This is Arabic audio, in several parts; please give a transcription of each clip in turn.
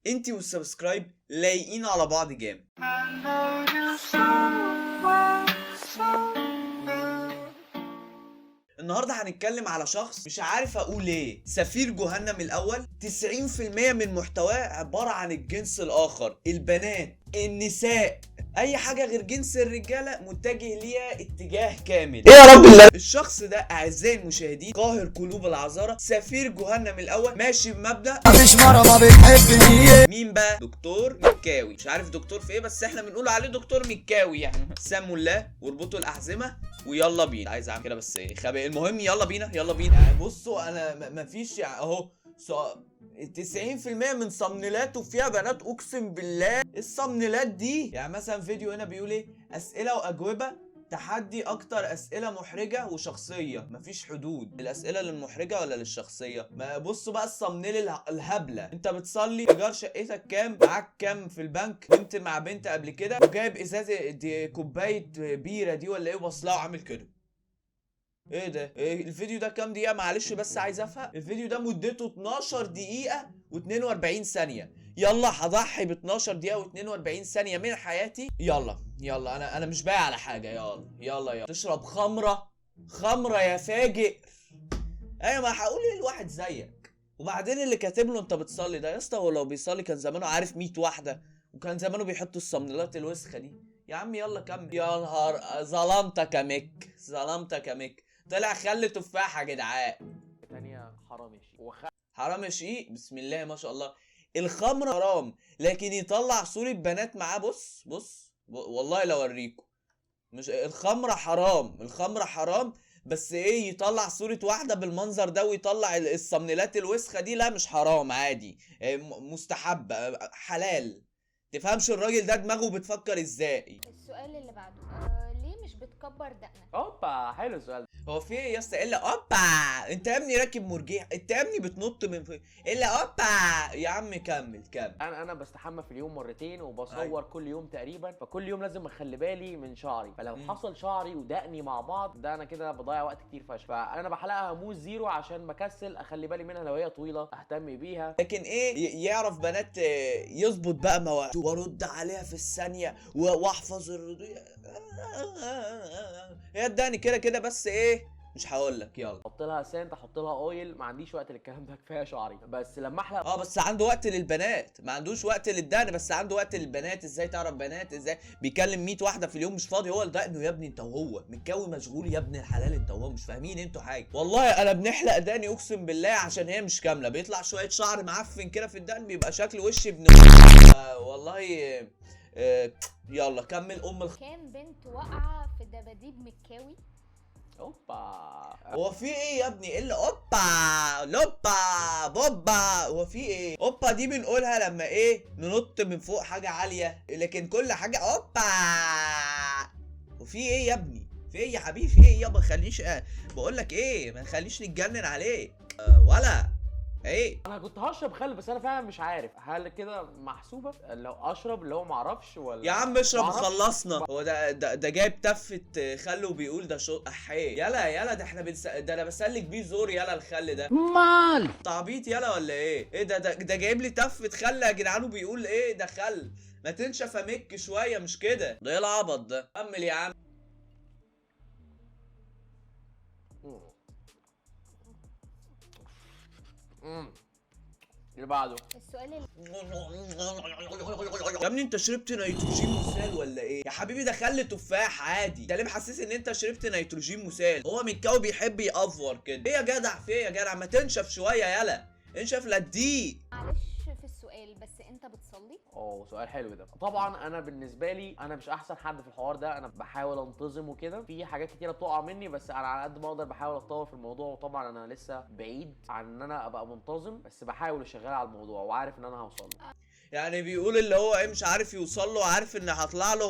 انتي والسبسكرايب لايقين على بعض جامد. النهارده هنتكلم على شخص مش عارف اقول ايه، سفير جهنم الاول. 90% من محتواه عباره عن الجنس الاخر، البنات، النساء، اي حاجه غير جنس الرجاله متجه ليها اتجاه كامل. ايه يا رب الله. الشخص ده اعزائي المشاهدين قاهر قلوب العذارى، سفير جهنم الاول، ماشي بمبدأ مفيش مرة ما بتحبني. مين بقى؟ دكتور مكاوي. مش عارف دكتور في ايه، بس احنا بنقول عليه دكتور مكاوي يعني. سموا الله واربطوا الاحزمه ويلا بينا. عايز اعمل كده بس ايه خبي. المهم يلا بينا يلا بينا. يعني بصوا انا مفيش يعني اهو 90% من صمنيلاته فيها بنات، اقسم بالله. الصمنيلات دي يعني مثلا فيديو هنا بيقول ايه، اسئله واجوبه، تحدي اكتر اسئله محرجه وشخصيه، مفيش حدود. الاسئله للمحرجه ولا للشخصيه؟ ما بصوا بقى الصمنيل الهبله. انت بتصلي، ايجار شقتك كام، معاك كام في البنك، كنت مع بنت قبل كده، وجايب ازازه دي كوبايه بيره دي ولا ايه، وبصلها وعامل كده. ايه ده؟ إيه الفيديو ده كام دقيقة؟ معلش بس عايز افهم. الفيديو ده مدته 12 دقيقة و42 ثانية. يلا هضحي ب 12 دقيقة و42 ثانية من حياتي. يلا انا مش بايع على حاجة. يلا تشرب خمرة؟ خمرة يا فاجئ. ايوه، ما هقول ايه الواحد زيك. وبعدين اللي كاتب له انت بتصلي ده يا اسطى، هو لو بيصلي كان زمانه عارف 100 واحدة، وكان زمانه بيحط الصمنيلات الوسخة دي. يا عم يلا كمل. يا نهار ظلمتك يا ميك، ظلمتك يا ميك. طلع خل تفاحة يا جدعان. تانية حرامشي حرام شيء، بسم الله ما شاء الله. الخمر حرام، لكن يطلع صورة بنات معاه. بص والله لو اوريكم. مش الخمرة حرام، الخمرة حرام، بس ايه يطلع صورة واحدة بالمنظر ده ويطلع الصمنيلات الوسخة دي؟ لا مش حرام، عادي، مستحب، حلال. تفهمش الراجل ده دماغه بتفكر ازاي؟ السؤال اللي بعده ليه مش بتكبر دقنك؟ اوبا، حلو السؤال ده. هو في ايه يا اسطى الا اوبا؟ انت يا ابني راكب مرجيح، انت يا ابني بتنط من فوق الا اوبا. يا عم كمل. انا بستحمى في اليوم مرتين وبصور أيوة. كل يوم تقريبا، فكل يوم لازم اخلي بالي من شعري، فلو مم. حصل شعري ودقني مع بعض ده انا كده بضيع وقت كتير فشخ، فانا بحلقها موز زيرو عشان بكسل اخلي بالي منها. لو هي طويله اهتم بيها. لكن ايه يعرف بنات، يظبط بقى مواعيد وارد عليها في الثانيه واحفظ الردود. هي اداني كده كده، بس ايه مش هقول لك. يلا. احط لها سنت، احط لها اويل، ما عنديش وقت للكلام ده، كفايه شعري. بس لما احلق بس عنده وقت للبنات، ما عندوش وقت للدقن بس عنده وقت للبنات. ازاي تعرف بنات؟ ازاي بيكلم 100 واحده في اليوم؟ مش فاضي هو لدقنه يا ابني. انت وهو متكوي مشغول يا ابن الحلال، انت وهو مش فاهمين انتوا حاجه. والله انا بنحلق دقني اقسم بالله عشان هي مش كامله، بيطلع شويه شعر معفن كده في الدقن، بيبقى شكل وش ابن والله. يلا كمل كام بنت واقعه في دباديب مكاوي؟ اوبا. هو في ايه يا ابني الا اوبا لوبا بوبا؟ هو في ايه؟ اوبا دي بنقولها لما ايه ننط من فوق حاجه عاليه، لكن كل حاجه اوبا. وفي ايه يا ابني؟ في ايه يا حبيبي؟ في ايه يابا؟ خليش بقول لك ايه، ما نخليش نتجنن عليك ولا ايه. انا كنت هشرب خل، بس انا فعلا مش عارف هل كده محسوبه لو اشرب اللي هو معرفش ولا. يا عم اشرب معرفش. وخلصنا. هو ده جايب تفة خل وبيقول ده شو احيه. يلا ده احنا ده انا بسلك بيه زور. يلا الخل ده مال تعبيط يلا ولا ايه ده جايب لي تفة خل يا جدعان وبيقول ايه ده خل. ما تنشف امك شويه، مش كده؟ ده ايه العبط ده؟ كمل يا عم. اللي بعده. السؤال اللي يا ابني انت شربت نيتروجين مسال ولا ايه؟ يا حبيبي ده خل تفاح عادي. انت ليه محسس ان انت شربت نيتروجين مسال؟ هو متكاوي بيحب يأفور كده. ايه يا جدع؟ في ايه يا جدع؟ ما تنشف شويه يلا، انشف للدقيق. معلش في السؤال، بس انت بتصلي؟ سؤال حلو ده. طبعا انا بالنسبه لي انا مش احسن حد في الحوار ده، انا بحاول انتظم وكده، في حاجات كتيره بتقع مني، بس انا على قد ما اقدر بحاول اتطور في الموضوع. وطبعا انا لسه بعيد عن ان انا ابقى منتظم، بس بحاول اشتغل على الموضوع وعارف ان انا هوصل له. يعني بيقول اللي هو ايه مش عارف يوصل له، عارف ان هطلع له.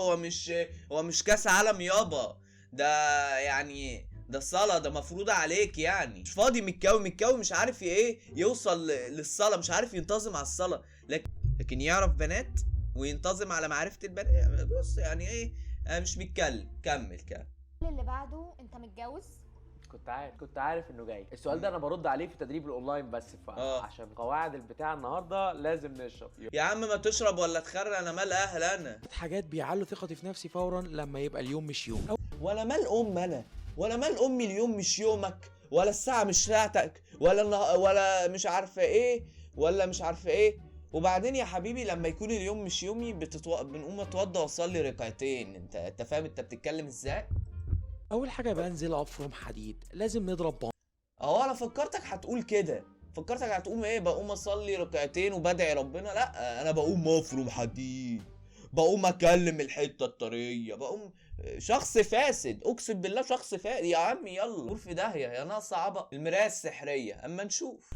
هو مش كاس عالم يابا ده، يعني ده الصلاة ده مفروضة عليك يعني. مش فاضي متكاوي مش عارف ايه يوصل للصلاة، مش عارف ينتظم على الصلاة، لكن يعرف بنات وينتظم على معرفة البنات. بص يعني ايه، مش بيتكلم. كمل. اللي بعده، انت متجوز؟ كنت عارف انه جاي السؤال ده. انا برد عليه في تدريب الاونلاين بس عشان قواعد البتاع النهارده لازم نشرب. يا عم ما تشرب ولا تخرق، انا مال اهل انا. حاجات بيعلوا ثقتي في نفسي فورا لما يبقى اليوم مش يوم. ولا مال انا، ولا مال امي اليوم مش يومك، ولا الساعه مش ساعتك، ولا مش عارفه ايه، ولا مش عارفه ايه. وبعدين يا حبيبي لما يكون اليوم مش يومي بنقوم اتوضى واصلي ركعتين. انت فاهم انت بتتكلم ازاي؟ اول حاجه بنزل افرم حديد، لازم نضرب بامب. انا فكرتك هتقول كده، فكرتك هتقوم ايه، بقوم اصلي ركعتين وبدعي ربنا. لا، انا بقوم افرم حديد، بقوم اكلم الحته الطريه، بقوم شخص فاسد، اقسم بالله شخص فاسد يا عم. يلا قول في داهيه يا ناقص عبط. المرايه السحريه اما نشوف.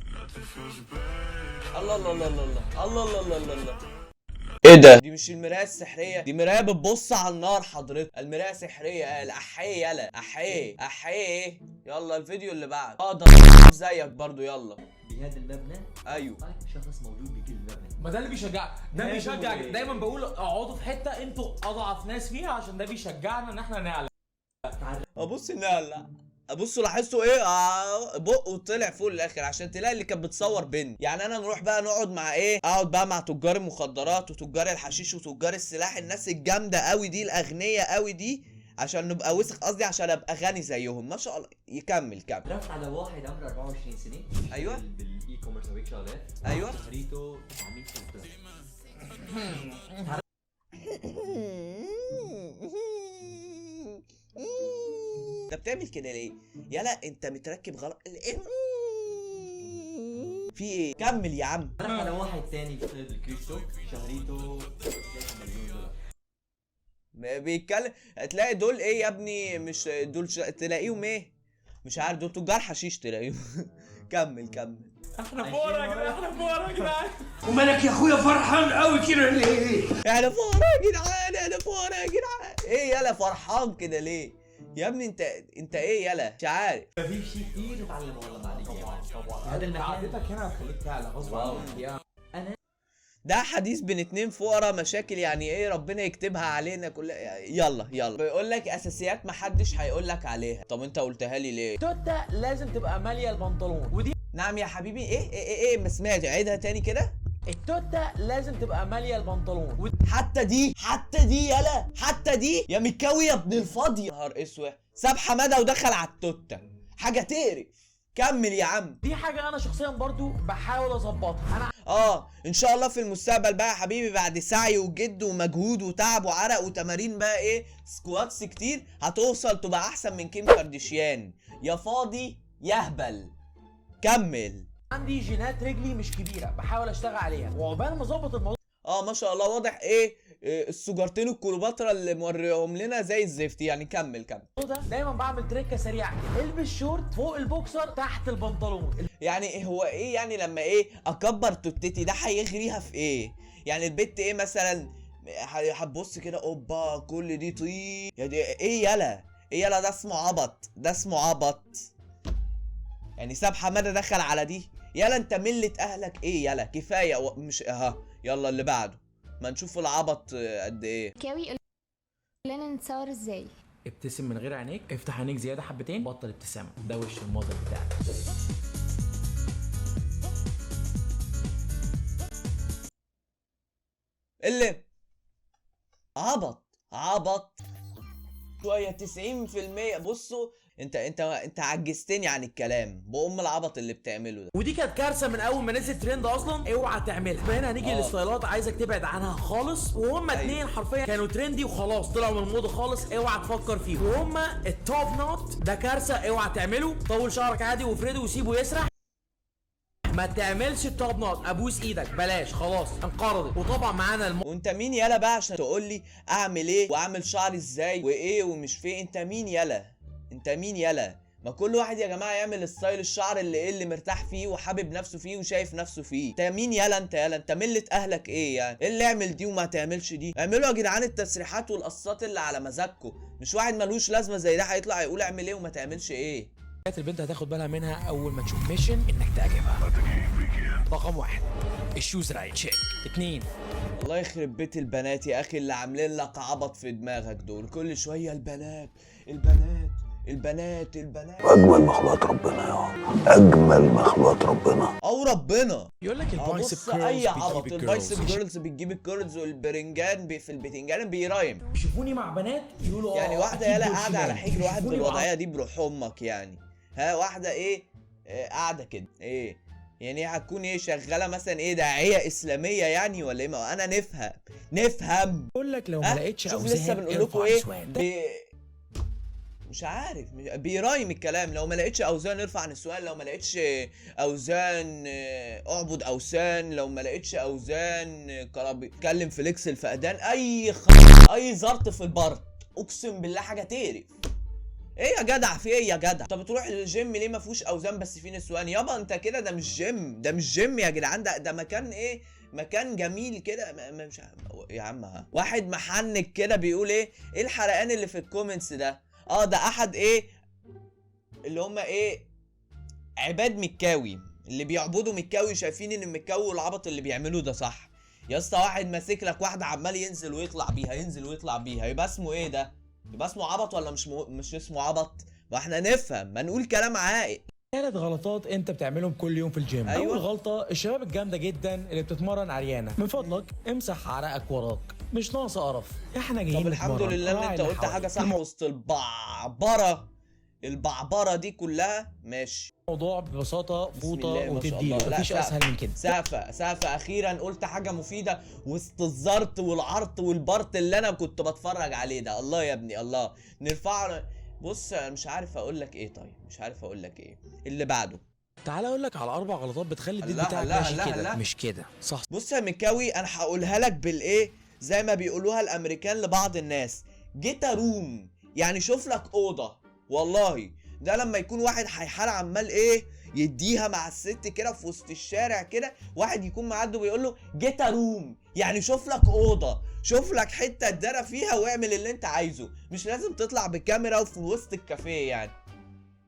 الله الله الله الله الله الله الله الله الله. ايه ده؟ دي مش المرايه السحريه، دي مرايه بتبص على النار حضرتك. المرايه سحريه. الاحيه يلا احيه. يلا الفيديو اللي بعد. ده زيك برضو. يلا بهذا المبنى ايوه شخص موجود بكل المبنى. ما ده اللي بيشجع، ده بيشجع. دايما بقول اقعدوا في حته انتوا اضعف ناس فيها عشان ده بيشجعنا ان احنا نعلى. ابص لا ابصوا لاحظتوا ايه؟ بقه طلع فوق الاخر عشان تلاقي اللي كانت بتصور بنت. يعني انا نروح بقى نقعد مع ايه؟ اقعد بقى مع تجار المخدرات وتجار الحشيش وتجار السلاح، الناس الجامده قوي دي، الاغنياء قوي دي، عشان نبقى وسخ، قصدي عشان ابقى غني زيهم. ما شاء الله. يكمل. رفت على واحد عمره 24 سنه. ايوه بالاي كوميرس وهيك شغلات. ايوه شهريته 900,000 دولار. انت بتعمل كده ليه؟ يلا انت متركب غلط. في ايه؟ كمل يا عم. رفت على واحد ثاني بيشتغل بالكريبتو، شهريته 3 مليون دولار. بيتكلم. هتلاقي دول ايه يا ابني؟ مش دول تلاقيهم ايه؟ مش عارف، دول تجار حشيش تلاقيهم. كمل. احنا فورا يا جدعان، احنا فورا يا جدعان. ومالك يا اخويا فرحان قوي كده ليه؟ احنا فورا يا جدعان، احنا فورا يا جدعان. ايه يلا فرحان كده ليه؟ يا ابني انت ايه يلا؟ مش عارف. في شيء كثير نتعلمه والله بعدين. طبعا هذا المكان قعدتك هنا هتخليك تعلى غصب عنك. ده حديث بين اتنين فقراء، مشاكل يعني ايه ربنا يكتبها علينا كلها. يلا بيقول لك اساسيات محدش هيقول لك عليها. طب انت قلتها لي ليه؟ توتا لازم تبقى ماليه البنطلون. ودي نعم يا حبيبي. ايه ما سمعت، عيدها تاني كده. التوتا لازم تبقى ماليه البنطلون. حتى دي يلا، حتى دي يا مكاوي يا ابن الفاضي. نهار اسود. ساب حماده ودخل على التوته، حاجه تقرف. كمل يا عم. دي حاجه انا شخصيا برضو بحاول اظبطها. انا ان شاء الله في المستقبل بقى يا حبيبي، بعد سعي وجد ومجهود وتعب وعرق وتمارين بقى ايه، سكواتس كتير، هتوصل تبقى احسن من كيم كارديشيان. يا فاضي يا هبل. كمل. عندي جينات رجلي مش كبيره، بحاول اشتغل عليها، وعقبال ما اظبط الموضوع ما شاء الله. واضح ايه السجارتين الكليوباترا اللي موريهم لنا زي الزفت يعني. كمل. ده دايما بعمل تريكه سريعه كده. البس شورت فوق البوكسر تحت البنطلون. يعني هو ايه يعني لما ايه اكبر توتتي ده هيغريها في ايه؟ يعني البت ايه مثلا هتبص كده اوبا كل دي طين يا دي ايه يلا ده اسمه عبط. يعني ساب حماده دخل على دي. يلا انت ملة اهلك ايه؟ يلا كفايه مش يلا اللي بعده ما نشوف العبط قد ايه. كاوي قول لنا نتصور ازاي. ابتسم من غير عينيك، افتح عينيك زياده حبتين، بطل ابتسامه، ده وش الموديل بتاعك. اللي عبط شويه. 90%. بصوا انت عجزتني عن الكلام بأم العبط اللي بتعمله ده. ودي كانت كارثه من اول ما نزل ترند اصلا، اوعى تعملها. هنا هنيجي للستايلات، عايزك تبعد عنها خالص. وهما اتنين حرفيا كانوا ترندي وخلاص طلعوا من الموضه خالص، اوعى تفكر فيهم. وهما التوب نوت، ده كارثه اوعى تعمله. طول شعرك عادي وافرده وسيبه يسرح. ما تعملش التوب نوت، ابوس ايدك بلاش، خلاص انقرضت. وطبعا معانا وانت مين يلا بقى عشان تقول لي اعمل ايه واعمل شعري ازاي وايه ومش فيه؟ انت مين يلا؟ ما كل واحد يا جماعه يعمل ستايل الشعر اللي مرتاح فيه وحابب نفسه فيه وشايف نفسه فيه. انت مين يلا؟ انت ملة اهلك ايه يعني؟ ايه اللي اعمل دي وما تعملش دي؟ اعملوا يا جدعان التسريحات والقصات اللي على مزاجكم، مش واحد ملوش لازمه زي ده هيطلع يقول اعمل ايه وما تعملش ايه. البنت هتاخد بالها منها اول ما تشوف ميشن انك تعجبها. رقم 1 الشوز رايت تشيك. 2 الله يخرب بيت البنات يا اخي اللي عاملين لك عبط في دماغك دول. كل شويه البنات البنات اجمل مخلوقات ربنا يا اجمل مخلوقات ربنا. او ربنا. يقول لك البايسب بص اي عبط، كيرلز البايسب جيرلز بتجيب الكيرلز، والبرنجان في البتنجان بيرايم. يشوفوني مع بنات يقولوا يعني واحده أكيد يالا دول قاعده على شمال. حجر واحد يشوفوني مع- بالوضعيه دي بروح امك يعني. ها واحده ايه قاعده كده ايه يعني، ايه هتكون ايه شغاله مثلا ايه داعيه اسلاميه يعني ولا ايه؟ ما انا نفهم. يقول لك لو ما لقيتش شوف اوزان لسه بنقول لكم ارفع ايه نسوان. مش عارف بيرايم الكلام. لو ما لقيتش اوزان ارفع نسوان، لو ما لقيتش اوزان اعبد اوثان، لو ما لقيتش اوزان اتكلم فليكس الفقدان، اي زرط في البرد اقسم بالله حاجه تقرف. ايه يا جدع في ايه يا جدع؟ طب بتروح الجيم ليه ما فيهوش اوزان بس فيه نسوان؟ يابا انت كده ده مش جيم، ده مش جيم يا جدعان، ده مكان ايه، مكان جميل كده. مش يا عم ها. واحد محنك كده بيقول ايه الحرقان اللي في الكومنتس ده؟ ده احد ايه اللي هم ايه عباد مكاوي، اللي بيعبدوا مكاوي، شايفين ان المكاوي والعبط اللي بيعملوه ده صح. يا اسطى واحد ماسك لك واحده عمال ينزل ويطلع بيها، ينزل ويطلع بيها، يبقى اسمه ايه ده؟ يبقى اسمه عبط ولا مش اسمه عبط؟ ما احنا نفهم، ما نقول كلام عاقل. 3 غلطات انت بتعملهم كل يوم في الجيم. أيوة. اول غلطه الشباب الجامده جدا اللي بتتمرن عريانه، من فضلك امسح عرقك وراك، مش ناقصه قرف، احنا جايين طب الحمد نتمرن. لله ان راعي انت اللي قلت حواليك. حاجه صح وسط البعبره دي كلها. ماشي الموضوع ببساطه فوطه الله ما شاء وتديله، الله. لا، مفيش اسهل من كده. سقفة اخيرا قلت حاجه مفيده وسط الزرط والعرط والبرط اللي انا كنت بتفرج عليه ده. الله يا ابني الله. نرفع. بص انا مش عارف اقول لك ايه. طيب مش عارف اقول لك ايه اللي بعده. تعال اقول لك على 4 غلطات بتخلي الديل لا، بتاعك لا، ماشي لا، كده لا. مش كده صح. بص يا مكاوي انا هقولها لك بالايه زي ما بيقولوها الامريكان لبعض الناس، جيتا روم، يعني شوف لك اوضه. والله ده لما يكون واحد هيحال عمال ايه يديها مع الست كده في وسط الشارع كده، واحد يكون معدي ويقول له جيتا روم، يعني شوف لك اوضه، شوف لك حته تدرى فيها واعمل اللي انت عايزه، مش لازم تطلع بالكاميرا وفي وسط الكافيه يعني.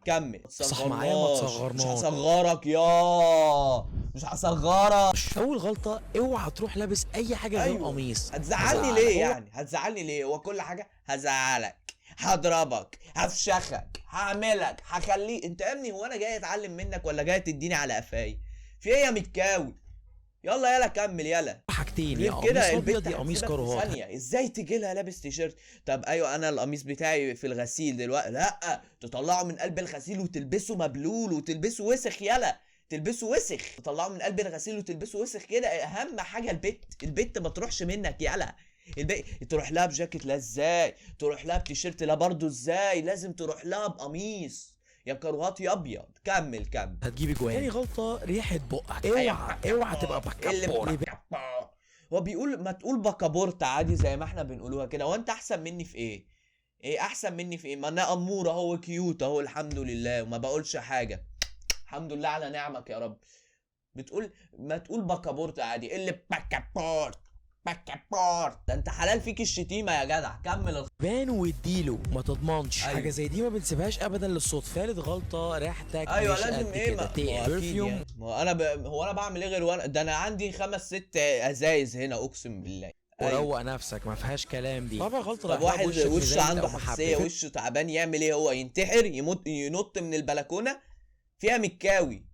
كمل. صح معايا ما تصغرناش. مش هصغرك مش هصغرك. اول غلطه اوعى تروح لابس اي حاجه غير أيوة. قميص. هتزعلني ليه يعني؟ هتزعلني ليه؟ هو كل حاجه هزعلك، هضربك، هفشخك، هعملك، هخليه. انت يا ابني هو انا جاي اتعلم منك ولا جاي تديني على قفاي؟ في ايه يا متكاوي؟ يلا كمل يلا. حاجتين، يا غير قميص كده ابيض البت يا قميص هتسيبك في كروهات. ثانيه. ازاي تجي لها لابس تيشيرت؟ طب ايوه انا القميص بتاعي في الغسيل دلوقتي. لا تطلعه من قلب الغسيل وتلبسه مبلول وتلبسه وسخ يلا، تلبسه وسخ. تطلعه من قلب الغسيل وتلبسه وسخ كده. اهم حاجه البت ما تروحش منك يلا. تروح لها بجاكيت لا ازاي؟ تروح لها بتيشيرت لا برضو ازاي؟ لازم تروح لها بقميص يا كروهات يا ابيض. كمل هتجيب جوان. تاني غلطه ريحه بقك. اوعى تبقى بكابور. هو بيقول ما تقول بكابورت عادي زي ما احنا بنقولوها كده. هو انت احسن مني في ايه؟ ايه احسن مني في ايه؟ ما انا امور اهو كيوت اهو الحمد لله وما بقولش حاجه. الحمد لله على نعمك يا رب. بتقول ما تقول بكابورت عادي. اللي بكابورت ده انت حلال فيك الشتيمه يا جدع. كمل. بان واديله ما تضمنش. أيوة. حاجه زي دي ما بنسيبهاش ابدا للصدفه. ثالث غلطه ريحتك ايوه مش لازم قد ايه كده. ما هو برفيوم. يعني. هو انا بعمل ايه غير ده انا عندي 5-6 ازايز هنا اقسم بالله. وروق نفسك ما فيهاش كلام دي. رابع غلطه طب واحد وشه عنده حساسيه وشه تعبان يعمل ايه؟ هو ينتحر ينط من البلكونه فيها مكاوي.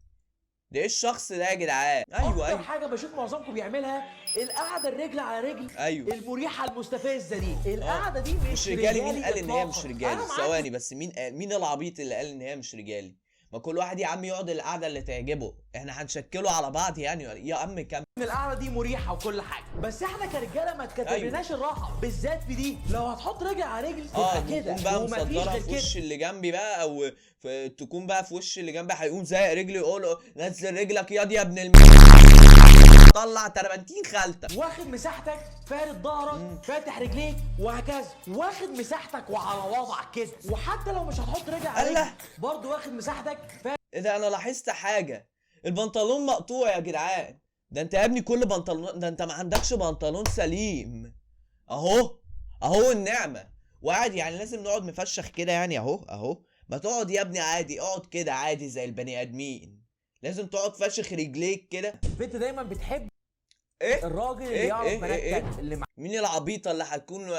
ده ايه الشخص ده يا جدعان؟ اكتر حاجه بشوف معظمكم بيعملها القعده الرجل على رجل. ايوه المريحه المستفزه دي. القعده دي مش رجالي. مين قال ان هي مش إطلاقاً. رجالي؟ أنا معاك. ثواني بس، مين العبيط اللي قال ان هي مش رجالي؟ ما كل واحد يا عم يقعد القعده اللي تعجبه. احنا هنشكله على بعض يعني يا عم كمل. ان القعده دي مريحه وكل حاجه، بس احنا كرجاله ما تكتبناش الراحه بالذات في دي. لو هتحط رجل على رجل تبقى كده تكون بقى ومفيش مصدرها غير في كده. وش اللي جنبي بقى، او تكون بقى في وش اللي جنبي هيقوم زي رجلي يقول نزل رجلك ياض يا ابن طلع تربنتين خالتك. واخد مساحتك، فارد ظهرك، فاتح رجليك وهكذا. واخد مساحتك وعلى وضعك كده. وحتى لو مش هتحط رجل على الله. رجل برضه واخد مساحتك. ايه ده؟ انا لاحظت حاجه، البنطلون مقطوع يا جدعان. ده انت يا ابني كل بنطلون ده انت ما عندكش بنطلون سليم. اهو النعمه. وقاعد يعني لازم نقعد مفشخ كده يعني. اهو ما تقعد يا ابني عادي. اقعد كده عادي زي البني ادمين. لازم تقعد فشخ رجليك كده. البنت دايما بتحب ايه الراجل اللي إيه؟ يعرف إيه؟ بنات إيه؟ تانية، اللي مين العبيطه اللي هتكون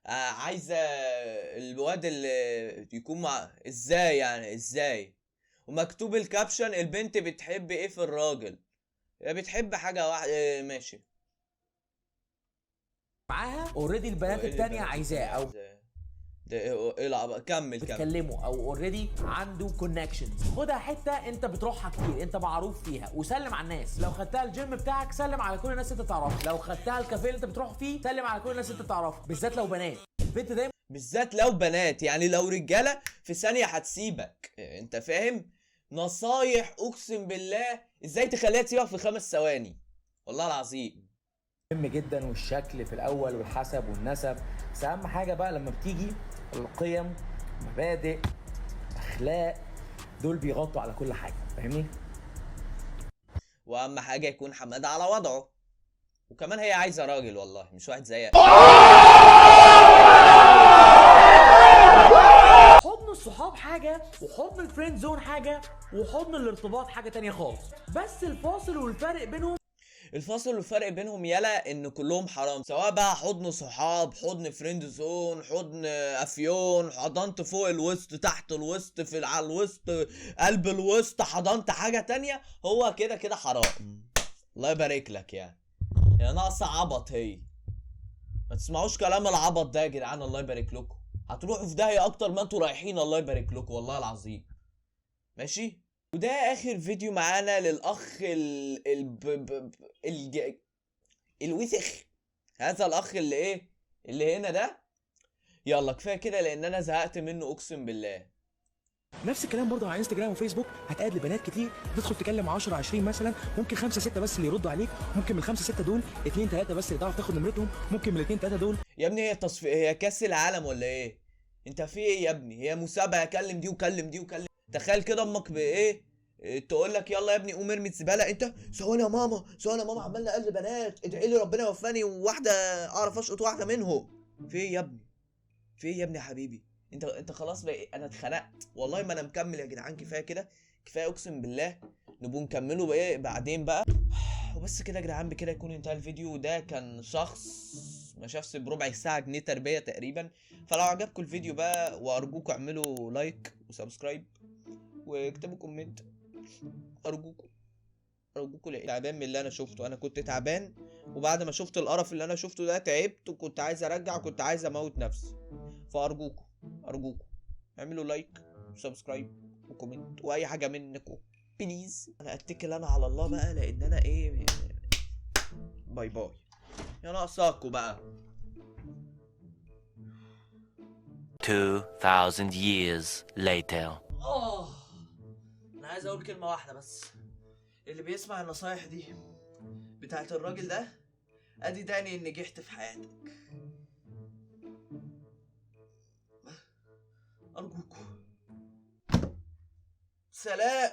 عايزه الواد اللي يكون مع ازاي يعني ازاي، ومكتوب الكابشن البنت بتحب ايه في الراجل، هي بتحب حاجه واحده ماشي معاها اوريدي البنات التانية عايزاه او ده ايه العب كمل بتكلمه او اوريدي عنده كونكشن. خدها حته انت بتروحها كتير، انت معروف فيها، وسلم على الناس. لو خدتها الجيم بتاعك سلم على كل الناس انت تعرفها. لو خدتها الكافيه اللي انت بتروح فيه سلم على كل الناس انت تعرفها، بالذات لو بنات. البنت دايما بالذات لو بنات، يعني لو رجاله في ثانيه هتسيبك، انت فاهم؟ نصايح اقسم بالله ازاي تخليها تسيبك في 5 ثواني والله العظيم. مهم جدا، والشكل في الاول والحسب والنسب، بس اهم حاجه بقى لما بتيجي القيم، مبادئ، اخلاق، دول بيغطوا على كل حاجه، فاهمني؟ واهم حاجه يكون حماده على وضعه، وكمان هي عايزه راجل والله مش واحد زيك. حضن الصحاب حاجه، وحضن الفريند زون حاجه، وحضن الارتباط حاجه تانية خالص. بس الفاصل والفرق بينهم، الفاصل والفرق بينهم يلا ان كلهم حرام، سواء بقى حضن صحاب، حضن فريند زون، حضن افيون، حضنت فوق الوسط، تحت الوسط، على الوسط، قلب الوسط، حضنت حاجة تانية، هو كده كده حرام. الله يبارك لك يعني، هي ناقصة عبط هي. ما تسمعوش كلام العبط ده يا جدعان، الله يبارك لكم، هتروحوا في داهية اكتر ما انتوا رايحين، الله يبارك لكم والله العظيم. ماشي، وده اخر فيديو معانا للاخ الوسخ، هذا الاخ اللي ايه اللي هنا ده. يلا كفايه كده لان انا زهقت منه اقسم بالله. نفس الكلام برضه على انستجرام وفيسبوك، هتقابل بنات كتير، تدخل تكلم 10 20 مثلا، ممكن 5 6 بس اللي يردوا عليك، ممكن من ال5 6 دول 2 3 بس اللي تعرف تاخد نمرتهم، ممكن من ال2 3 دول. يا ابني هي هي كاس العالم ولا ايه؟ انت في ايه يا ابني؟ هي مسابقه، كلم دي وكلم دي وكلم. تخيل كده امك بايه تقول لك يلا يا ابني قوم ارمي الزباله، انت ثواني يا ماما ثواني يا ماما عمال نقلب بنات، ادعي لي ربنا يوفاني وواحده اعرف اشقط واحده منهم. في ايه يا ابني؟ في ايه يا ابني يا حبيبي؟ انت خلاص بقى انا اتخنقت والله، ما انا مكمل يا جدعان، كفايه كده كفايه اقسم بالله، نبقوا نكملوا بايه بعدين بقى. وبس كده يا جدعان، بكده يكون انتهى الفيديو. ده كان شخص ما شافش بربع ساعه جنيه تربيه تقريبا. فلو عجبكم الفيديو بقى، وارجوكم اعملوا لايك وسبسكرايب واكتبوا كومنت، ارجوكم لأ تعبان من اللي انا شفته، انا كنت تعبان، وبعد ما شفت القرف اللي انا شفته ده تعبت، وكنت عايز ارجع، وكنت عايز اموت نفسي. فارجوكم اعملوا لايك وسبسكرايب وكومنت واي حاجه منكم بليز. انا اتكل انا على الله بقى، لان انا ايه، باي باي يا ناقصاكوا بقى. 2000 years later. انا عايز اقول كلمه واحده بس، اللي بيسمع النصايح دي بتاعت الراجل ده، ادي تاني ان نجحت في حياتك. ارجوكوا سلام.